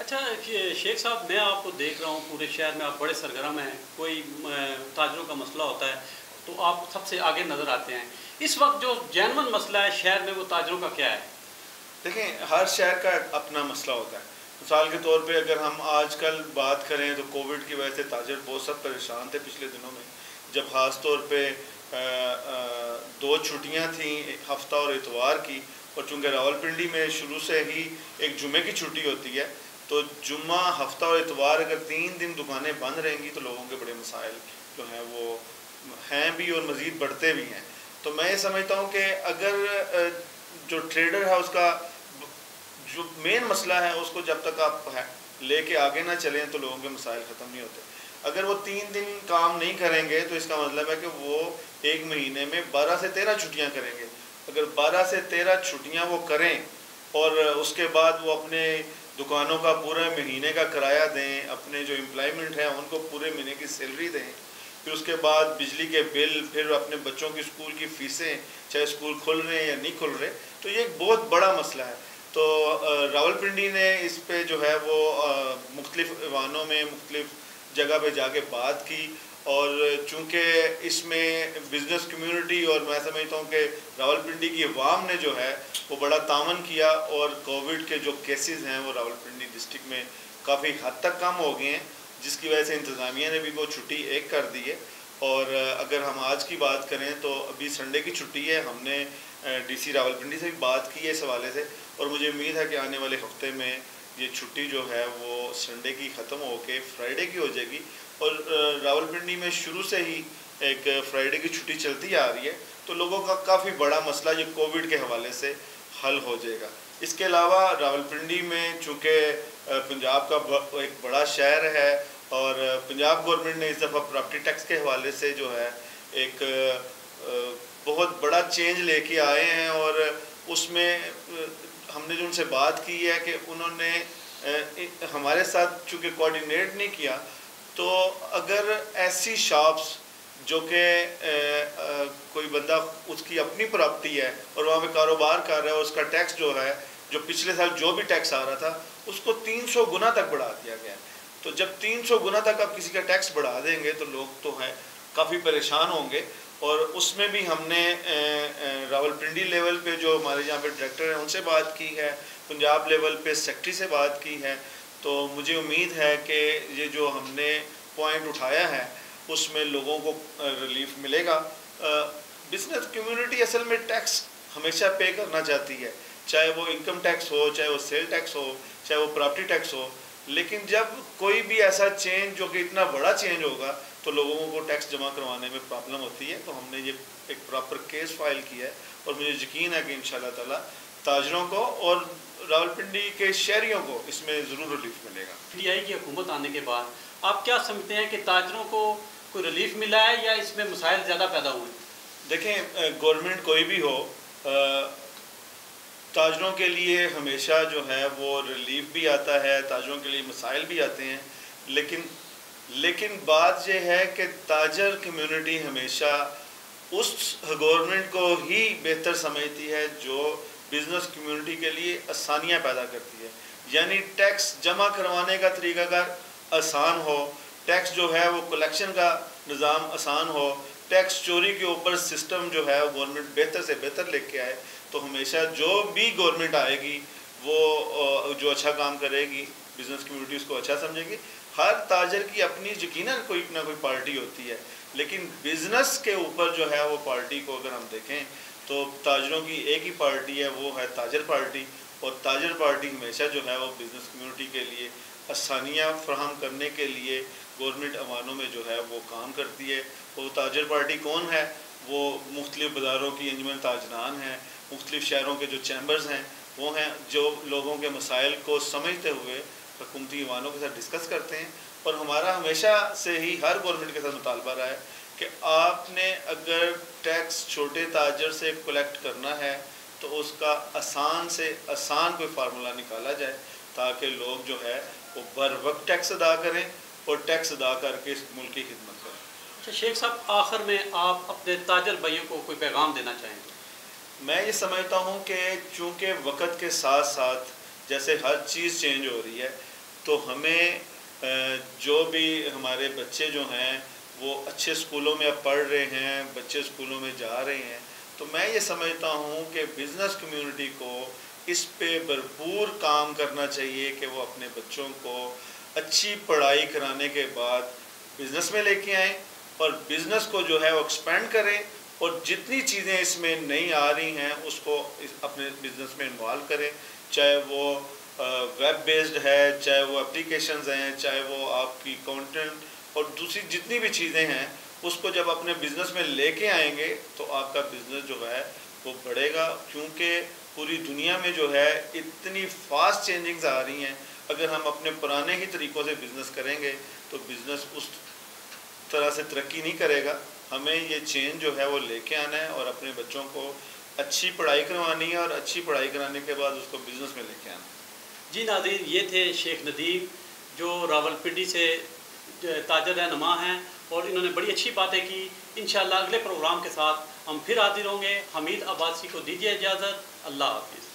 اچھا شیخ صاحب، میں آپ کو دیکھ رہا ہوں پورے شہر میں آپ بڑے سرگرم ہیں، کوئی تاجروں کا مسئلہ ہوتا ہے تو آپ سب سے آگے نظر آتے ہیں۔ اس وقت جو جینون مسئلہ ہے شہر میں وہ تاجروں کا کیا ہے؟ دیکھیں، ہر شہر کا اپنا مسئلہ ہوتا ہے۔ مثال کے طور پہ اگر ہم آج کل بات کریں تو کووڈ کی وجہ سے تاجر بہت سب پریشان تھے پچھلے دنوں میں، جب خاص طور پہ 2 چھٹیاں تھیں، ہفتہ اور اتوار کی، اور چونکہ راولپنڈی میں شروع سے ہی ایک جمعے کی چھٹی ہوتی ہے، تو جمعہ، ہفتہ اور اتوار اگر 3 دن دکانیں بند رہیں گی تو لوگوں کے بڑے مسائل جو ہیں وہ ہیں بھی اور مزید بڑھتے بھی ہیں۔ تو میں یہ سمجھتا ہوں کہ اگر جو ٹریڈر ہے اس کا جو مین مسئلہ ہے اس کو جب تک آپ لے کے آگے نہ چلیں تو لوگوں کے مسائل ختم نہیں ہوتے۔ اگر وہ 3 دن کام نہیں کریں گے تو اس کا مطلب ہے کہ وہ ایک مہینے میں 12 سے 13 چھٹیاں کریں گے۔ اگر 12 سے 13 چھٹیاں وہ کریں اور اس کے بعد وہ اپنے دکانوں کا پورے مہینے کا کرایہ دیں، اپنے جو امپلائمنٹ ہے ان کو پورے مہینے کی سیلری دیں، پھر اس کے بعد بجلی کے بل، پھر اپنے بچوں کی اسکول کی فیسیں، چاہے اسکول کھل رہے ہیں یا نہیں کھل رہے، تو یہ ایک بہت بڑا مسئلہ ہے۔ تو راولپنڈی نے اس پہ جو ہے وہ مختلف ایوانوں میں مختلف جگہ پہ جا کے بات کی، اور چونکہ اس میں بزنس کمیونٹی اور میں سمجھتا ہوں کہ راولپنڈی کی عوام نے جو ہے وہ بڑا تعاون کیا، اور کووڈ کے جو کیسز ہیں وہ راولپنڈی ڈسٹرکٹ میں کافی حد تک کم ہو گئے ہیں، جس کی وجہ سے انتظامیہ نے بھی وہ چھٹی ایک کر دی ہے۔ اور اگر ہم آج کی بات کریں تو ابھی سنڈے کی چھٹی ہے، ہم نے ڈی سی راولپنڈی سے بھی بات کی ہے اس حوالے سے، اور مجھے امید ہے کہ آنے والے ہفتے میں یہ چھٹی جو ہے وہ سنڈے کی ختم ہو کے فرائیڈے کی ہو جائے گی، اور راولپنڈی میں شروع سے ہی ایک فرائیڈے کی چھٹی چلتی آ رہی ہے، تو لوگوں کا کافی بڑا مسئلہ یہ کووڈ کے حوالے سے حل ہو جائے گا۔ اس کے علاوہ راولپنڈی میں چونکہ پنجاب کا ایک بڑا شہر ہے، اور پنجاب گورنمنٹ نے اس دفعہ پراپرٹی ٹیکس کے حوالے سے جو ہے ایک بہت بڑا چینج لے کے آئے ہیں، اور اس میں ہم نے جو ان سے بات کی ہے کہ انہوں نے ہمارے ساتھ چونکہ کوآرڈینیٹ نہیں کیا، تو اگر ایسی شاپس جو کہ کوئی بندہ اس کی اپنی پراپرٹی ہے اور وہاں پہ کاروبار کر رہا ہے، اور اس کا ٹیکس جو ہے جو پچھلے سال جو بھی ٹیکس آ رہا تھا اس کو 300 گنا تک بڑھا دیا گیا ہے۔ تو جب 300 گنا تک آپ کسی کا ٹیکس بڑھا دیں گے تو لوگ تو ہیں کافی پریشان ہوں گے، اور اس میں بھی ہم نے راولپنڈی لیول پہ جو ہمارے یہاں پہ ڈائریکٹر ہیں ان سے بات کی ہے، پنجاب لیول پہ سیکٹری سے بات کی ہے، تو مجھے امید ہے کہ یہ جو ہم نے پوائنٹ اٹھایا ہے اس میں لوگوں کو ریلیف ملے گا۔ بزنس کمیونٹی اصل میں ٹیکس ہمیشہ پے کرنا چاہتی ہے، چاہے وہ انکم ٹیکس ہو، چاہے وہ سیل ٹیکس ہو، چاہے وہ پراپرٹی ٹیکس ہو، لیکن جب کوئی بھی ایسا چینج جو کہ اتنا بڑا چینج ہوگا تو لوگوں کو ٹیکس جمع کروانے میں پرابلم ہوتی ہے۔ تو ہم نے یہ ایک پراپر کیس فائل کیا ہے، اور مجھے یقین ہے کہ انشاءاللہ تعالی تاجروں کو اور راولپنڈی کے شہریوں کو اس میں ضرور ریلیف ملے گا۔ پی ٹی آئی کی حکومت آنے کے بعد آپ کیا سمجھتے ہیں کہ تاجروں کو کوئی ریلیف ملا ہے یا اس میں مسائل زیادہ پیدا ہوئے؟ دیکھیں، گورنمنٹ کوئی بھی ہو، تاجروں کے لیے ہمیشہ جو ہے وہ ریلیف بھی آتا ہے، تاجروں کے لیے مسائل بھی آتے ہیں، لیکن بات یہ ہے کہ تاجر کمیونٹی ہمیشہ اس گورنمنٹ کو ہی بہتر سمجھتی ہے جو بزنس کمیونٹی کے لیے آسانیاں پیدا کرتی ہے، یعنی ٹیکس جمع کروانے کا طریقہ کار آسان ہو، ٹیکس جو ہے وہ کلیکشن کا نظام آسان ہو، ٹیکس چوری کے اوپر سسٹم جو ہے وہ گورنمنٹ بہتر سے بہتر لے کے آئے، تو ہمیشہ جو بھی گورنمنٹ آئے گی وہ جو اچھا کام کرے گی بزنس کمیونٹی اس کو اچھا سمجھے گی۔ ہر تاجر کی اپنی یقیناً کوئی نہ کوئی پارٹی ہوتی ہے، لیکن بزنس کے اوپر جو ہے وہ پارٹی کو اگر ہم دیکھیں تو تاجروں کی ایک ہی پارٹی ہے، وہ ہے تاجر پارٹی، اور تاجر پارٹی ہمیشہ جو ہے وہ بزنس کمیونٹی کے لیے آسانیاں فراہم کرنے کے لیے گورنمنٹ ایوانوں میں جو ہے وہ کام کرتی ہے۔ وہ تاجر پارٹی کون ہے؟ وہ مختلف بازاروں کی انجمن تاجران ہیں، مختلف شہروں کے جو چیمبرز ہیں وہ ہیں، جو لوگوں کے مسائل کو سمجھتے ہوئے حکومتی ایوانوں کے ساتھ ڈسکس کرتے ہیں۔ اور ہمارا ہمیشہ سے ہی ہر گورنمنٹ کے ساتھ مطالبہ رہا ہے کہ آپ نے اگر ٹیکس چھوٹے تاجر سے کلیکٹ کرنا ہے تو اس کا آسان سے آسان کوئی فارمولہ نکالا جائے تاکہ لوگ جو ہے وہ بر وقت ٹیکس ادا کریں اور ٹیکس ادا کر کے اس ملک کی خدمت کریں۔ اچھا شیخ صاحب، آخر میں آپ اپنے تاجر بھائیوں کو کوئی پیغام دینا چاہیں گے؟ میں یہ سمجھتا ہوں کہ چونکہ وقت کے ساتھ ساتھ جیسے ہر چیز چینج ہو رہی ہے، تو ہمیں جو بھی ہمارے بچے جو ہیں وہ اچھے اسکولوں میں اب پڑھ رہے ہیں، بچے اسکولوں میں جا رہے ہیں، تو میں یہ سمجھتا ہوں کہ بزنس کمیونٹی کو اس پہ بھرپور کام کرنا چاہیے کہ وہ اپنے بچوں کو اچھی پڑھائی کرانے کے بعد بزنس میں لے کے آئیں اور بزنس کو جو ہے وہ ایکسپینڈ کریں، اور جتنی چیزیں اس میں نئی آ رہی ہیں اس کو اپنے بزنس میں انوالو کریں، چاہے وہ ویب بیسڈ ہے، چاہے وہ اپلیکیشنز ہیں، چاہے وہ آپ کی کانٹینٹ اور دوسری جتنی بھی چیزیں ہیں، اس کو جب اپنے بزنس میں لے کے آئیں گے تو آپ کا بزنس جو ہے وہ بڑھے گا، کیونکہ پوری دنیا میں جو ہے اتنی فاسٹ چینجنگز آ رہی ہیں۔ اگر ہم اپنے پرانے ہی طریقوں سے بزنس کریں گے تو بزنس اس طرح سے ترقی نہیں کرے گا۔ ہمیں یہ چینج جو ہے وہ لے کے آنا ہے اور اپنے بچوں کو اچھی پڑھائی کروانی ہے، اور اچھی پڑھائی کرانے کے بعد اس کو بزنس میں لے کے آنا ہے۔ جی ناظرین، یہ تھے شیخ ندیم جو راولپنڈی سے تاجر رہنما ہیں، اور انہوں نے بڑی اچھی باتیں کی۔ انشاءاللہ اگلے پروگرام کے ساتھ ہم پھر حاضر ہوں گے۔ حمید عباسی کو دیجیے اجازت۔ اللہ حافظ۔